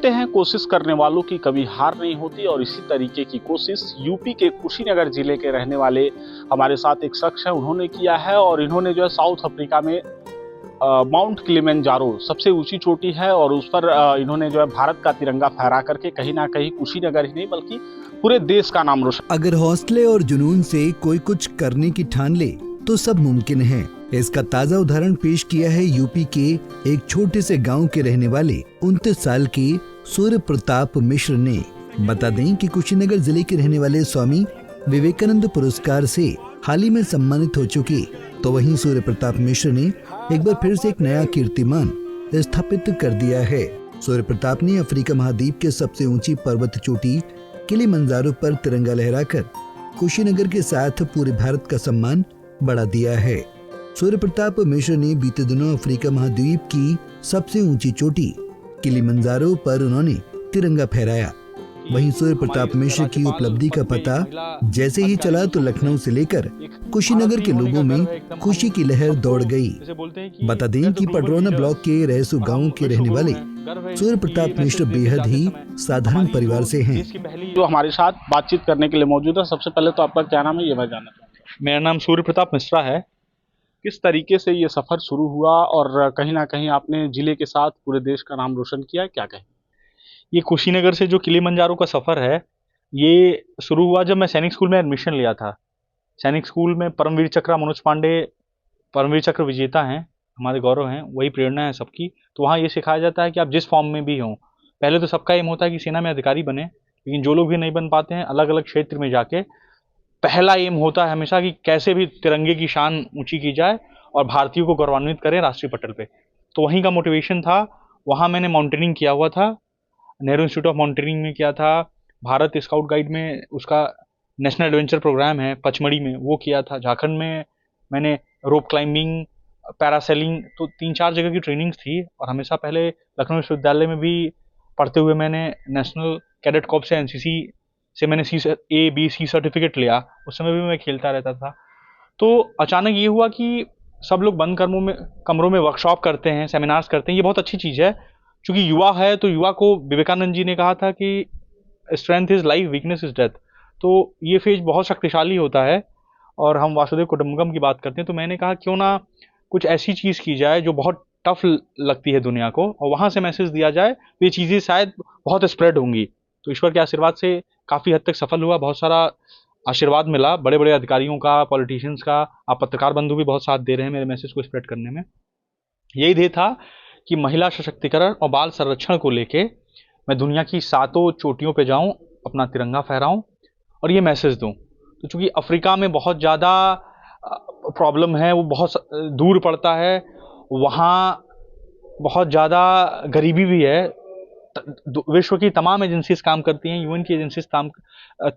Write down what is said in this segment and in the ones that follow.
कहते हैं कोशिश करने वालों की कभी हार नहीं होती, और इसी तरीके की कोशिश यूपी के कुशीनगर जिले के रहने वाले हमारे साथ एक शख्स है, उन्होंने किया है। और इन्होंने जो है साउथ अफ्रीका में माउंट किलिमंजारो सबसे ऊंची चोटी है, और उस पर इन्होंने जो है भारत का तिरंगा फहरा करके कहीं ना कहीं कुशीनगर ही नहीं बल्कि पूरे देश का नाम रोशन। अगर हौसले और जुनून से कोई कुछ करने की ठान ले तो सब मुमकिन है। इसका ताजा उदाहरण पेश किया है यूपी के एक छोटे से गांव के रहने वाले 29 साल के सूर्य प्रताप मिश्र ने। बता दें कि कुशीनगर जिले के रहने वाले स्वामी विवेकानंद पुरस्कार से हाल ही में सम्मानित हो चुके, तो वहीं सूर्य प्रताप मिश्र ने एक बार फिर से एक नया कीर्तिमान स्थापित कर दिया है। सूर्य प्रताप ने अफ्रीका महाद्वीप के सबसे ऊंची पर्वत चोटी किलिमंजारो पर तिरंगा लहराकर कुशीनगर के साथ पूरे भारत का सम्मान बढ़ा दिया है। सूर्य प्रताप मिश्र ने बीते दिनों अफ्रीका महाद्वीप की सबसे ऊंची चोटी किलिमंजारो पर उन्होंने तिरंगा फहराया। वहीं सूर्य प्रताप मिश्र की उपलब्धि का पता जैसे ही चला तो लखनऊ से लेकर कुशीनगर के लोगों में खुशी की लहर दौड़ गई। बता दें कि पडरौना ब्लॉक के रहसू गांव के रहने वाले सूर्य प्रताप मिश्र बेहद ही साधारण परिवार से हैं। जो हमारे साथ बातचीत करने के लिए मौजूद है, सबसे पहले तो आपका क्या नाम है ये मैं जानना चाहूँगा। मेरा नाम सूर्य प्रताप मिश्रा है। किस तरीके से ये सफर शुरू हुआ, और कहीं ना कहीं आपने जिले के साथ पूरे देश का नाम रोशन किया, क्या कहें? ये कुशीनगर से जो किलिमंजारो का सफ़र है, ये शुरू हुआ जब मैं सैनिक स्कूल में एडमिशन लिया था। सैनिक स्कूल में परमवीर चक्र मनोज पांडे परमवीर चक्र विजेता हैं, हमारे गौरव हैं, वही प्रेरणा है सबकी। तो वहाँ ये सिखाया जाता है कि आप जिस फॉर्म में भी हों, पहले तो सबका एम होता है कि सेना में अधिकारी बने, लेकिन जो लोग भी नहीं बन पाते हैं अलग अलग क्षेत्र में जाके पहला एम होता है हमेशा कि कैसे भी तिरंगे की शान ऊंची की जाए और भारतीयों को गौरवान्वित करें राष्ट्रीय पटल पे। तो वहीं का मोटिवेशन था। वहाँ मैंने माउंटेनिंग किया हुआ था, नेहरू इंस्टीट्यूट ऑफ माउंटेनिंग में किया था, भारत स्काउट गाइड में उसका नेशनल एडवेंचर प्रोग्राम है पचमढ़ी में, वो किया था। झारखंड में मैंने रोप क्लाइंबिंग, पैरासेलिंग, तो 3-4 जगह की ट्रेनिंग्स थी। और हमेशा पहले लखनऊ विश्वविद्यालय में भी पढ़ते हुए मैंने नेशनल कैडेट कॉर्प्स से एनसीसी से मैंने A-B-C सर्टिफिकेट लिया। उस समय भी मैं खेलता रहता था। तो अचानक ये हुआ कि सब लोग बंद कमरों में वर्कशॉप करते हैं, सेमिनार्स करते हैं। ये बहुत अच्छी चीज़ है, क्योंकि युवा है तो युवा को विवेकानंद जी ने कहा था कि strength is life, weakness is death. तो ये फेज बहुत शक्तिशाली होता है, और हम वासुदेव कुटुंबकम की बात करते हैं। तो मैंने कहा क्यों ना कुछ ऐसी चीज़ की जाए जो बहुत टफ लगती है दुनिया को, और वहाँ से मैसेज दिया जाए तो ये चीज़ें शायद बहुत स्प्रेड होंगी। तो ईश्वर के आशीर्वाद से काफ़ी हद तक सफल हुआ, बहुत सारा आशीर्वाद मिला बड़े बड़े अधिकारियों का, पॉलिटिशियंस का। आप पत्रकार बंधु भी बहुत साथ दे रहे हैं मेरे मैसेज को स्प्रेड करने में। यही ध्येय था कि महिला सशक्तिकरण और बाल संरक्षण को लेके मैं दुनिया की 7 चोटियों पे जाऊं, अपना तिरंगा फहराऊं और ये मैसेज दूं। तो चूँकि अफ्रीका में बहुत ज़्यादा प्रॉब्लम है, वो बहुत दूर पड़ता है, वहाँ बहुत ज़्यादा गरीबी भी है। विश्व की तमाम एजेंसीज काम करती हैं, यूएन की एजेंसीज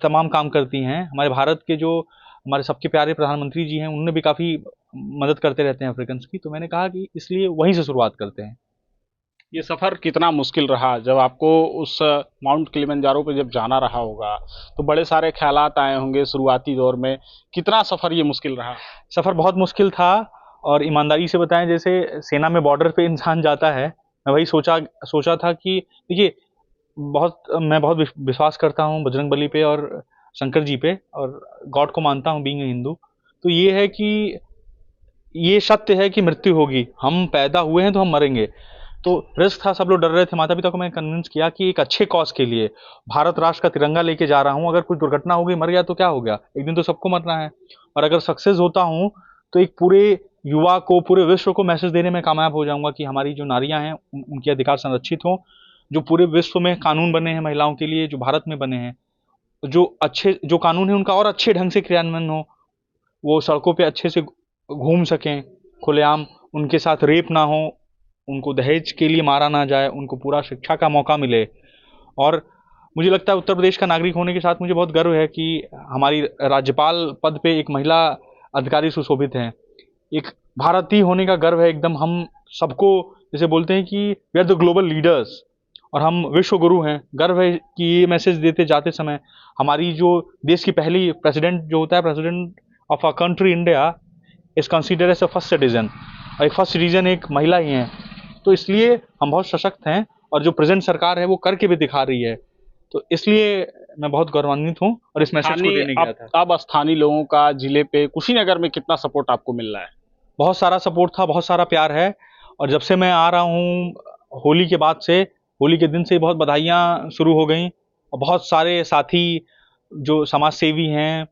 तमाम काम करती हैं। हमारे भारत के जो हमारे सबके प्यारे प्रधानमंत्री जी हैं, उन्होंने भी काफ़ी मदद करते रहते हैं अफ्रीकन्स की। तो मैंने कहा कि इसलिए वहीं से शुरुआत करते हैं। ये सफ़र कितना मुश्किल रहा? जब आपको उस माउंट किलिमंजारो पे जब जाना रहा होगा तो बड़े सारे ख्यालात आए होंगे शुरुआती दौर में। कितना सफ़र ये मुश्किल रहा? सफ़र बहुत मुश्किल था, और ईमानदारी से बताएं, जैसे सेना में बॉर्डर पे इंसान जाता है, मैं वही सोचा था कि देखिए मैं बहुत विश्वास करता हूँ बजरंगबली पे और शंकर जी पे, और गॉड को मानता हूँ बीइंग हिंदू। तो ये है कि ये सत्य है कि मृत्यु होगी, हम पैदा हुए हैं तो हम मरेंगे। तो रिस्क था, सब लोग डर रहे थे। माता पिता को मैं कन्विंस किया कि एक अच्छे कॉज के लिए भारत राष्ट्र का तिरंगा लेके जा रहा हूँ, अगर कुछ दुर्घटना हो गई, मर गया तो क्या हो गया, एक दिन तो सबको मरना है। और अगर सक्सेस होता हूँ तो एक पूरे युवा को, पूरे विश्व को मैसेज देने में कामयाब हो जाऊंगा कि हमारी जो नारियां हैं उनके अधिकार संरक्षित हों, जो पूरे विश्व में कानून बने हैं महिलाओं के लिए, जो भारत में बने हैं, जो कानून है उनका और अच्छे ढंग से क्रियान्वयन हो, वो सड़कों पे अच्छे से घूम सकें खुलेआम, उनके साथ रेप ना हो, उनको दहेज के लिए मारा ना जाए, उनको पूरा शिक्षा का मौका मिले। और मुझे लगता है उत्तर प्रदेश का नागरिक होने के साथ मुझे बहुत गर्व है कि हमारी राज्यपाल पद पे एक महिला अधिकारी सुशोभित हैं। एक भारतीय होने का गर्व है एकदम। हम सबको जैसे बोलते हैं कि we are the global leaders, और हम विश्व गुरु हैं। गर्व है कि ये मैसेज देते जाते समय हमारी जो देश की पहली प्रेसिडेंट जो होता है, president of a country India is considered as a first citizen, और एक फर्स्ट सिटीजन एक महिला ही हैं। तो इसलिए हम बहुत सशक्त हैं, और जो प्रेजेंट सरकार है वो करके भी दिखा रही है। तो इसलिए मैं बहुत गौरवान्वित हूँ और इस मैसेज को देने गया था। अब स्थानीय लोगों का जिले पे कुशीनगर में कितना सपोर्ट आपको मिल रहा है? बहुत सारा सपोर्ट था, बहुत सारा प्यार है। और जब से मैं आ रहा हूँ होली के बाद से, होली के दिन से बहुत बधाइयाँ शुरू हो गई और बहुत सारे साथी जो समाज सेवी हैं,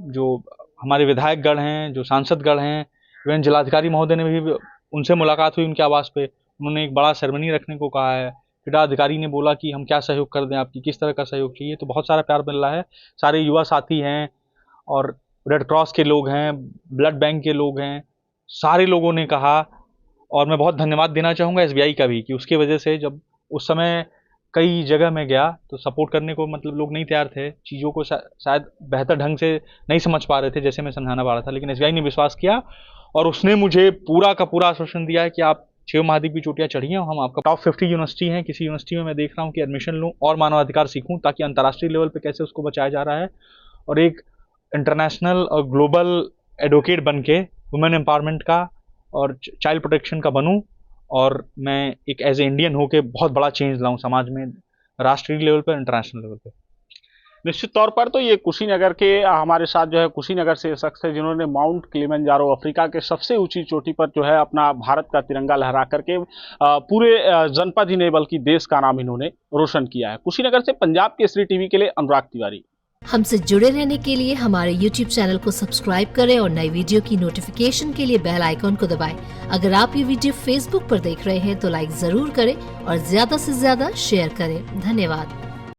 जो हमारे विधायकगण हैं, जो सांसदगण हैं, इवन जिलाधिकारी महोदय ने भी उनसे मुलाकात हुई उनके आवास पे। उन्होंने एक बड़ा सेरेमनी रखने को कहा है। क्रीड़ा अधिकारी ने बोला कि हम क्या सहयोग कर दें, आपकी किस तरह का सहयोग चाहिए। तो बहुत सारा प्यार मिल रहा है। सारे युवा साथी हैं और रेड क्रॉस के लोग हैं, ब्लड बैंक के लोग हैं, सारे लोगों ने कहा। और मैं बहुत धन्यवाद देना चाहूँगा SBI का भी कि उसकी वजह से जब उस समय कई जगह में गया तो सपोर्ट करने को मतलब लोग नहीं तैयार थे, चीज़ों को शायद बेहतर ढंग से नहीं समझ पा रहे थे जैसे मैं समझाना पा रहा था। लेकिन SBI ने विश्वास किया और उसने मुझे पूरा का पूरा आश्वासन दिया है कि आप 6 महाद्वीपीय चोटियाँ चढ़िए, हम आपका टॉप 50 यूनिवर्सिटी हैं, किसी यूनिवर्सिटी में मैं देख रहा हूँ कि एडमिशन लूँ और मानवाधिकार सीखूँ ताकि अंतर्राष्ट्रीय लेवल पे कैसे उसको बचाया जा रहा है और एक इंटरनेशनल और ग्लोबल एडवोकेट बन के वुमेन एम्पावरमेंट का और चाइल्ड प्रोटेक्शन का बनूँ और मैं एक एज ए इंडियन होके बहुत बड़ा चेंज लाऊँ समाज में, राष्ट्रीय लेवल पर, इंटरनेशनल लेवल पे। निश्चित तौर पर तो ये कुशीनगर के हमारे साथ जो है कुशीनगर से शख्स है जिन्होंने माउंट किलिमंजारो अफ्रीका के सबसे ऊंची चोटी पर जो है अपना भारत का तिरंगा लहरा करके पूरे जनपद ही नहीं बल्कि देश का नाम इन्होंने रोशन किया है। कुशीनगर से पंजाब केसरी टीवी के लिए अनुराग तिवारी। हमसे जुड़े रहने के लिए हमारे YouTube चैनल को सब्सक्राइब करें और नई वीडियो की नोटिफिकेशन के लिए बेल आइकॉन को दबाएं। अगर आप ये वीडियो Facebook पर देख रहे हैं तो लाइक जरूर करें और ज्यादा से ज्यादा शेयर करें। धन्यवाद।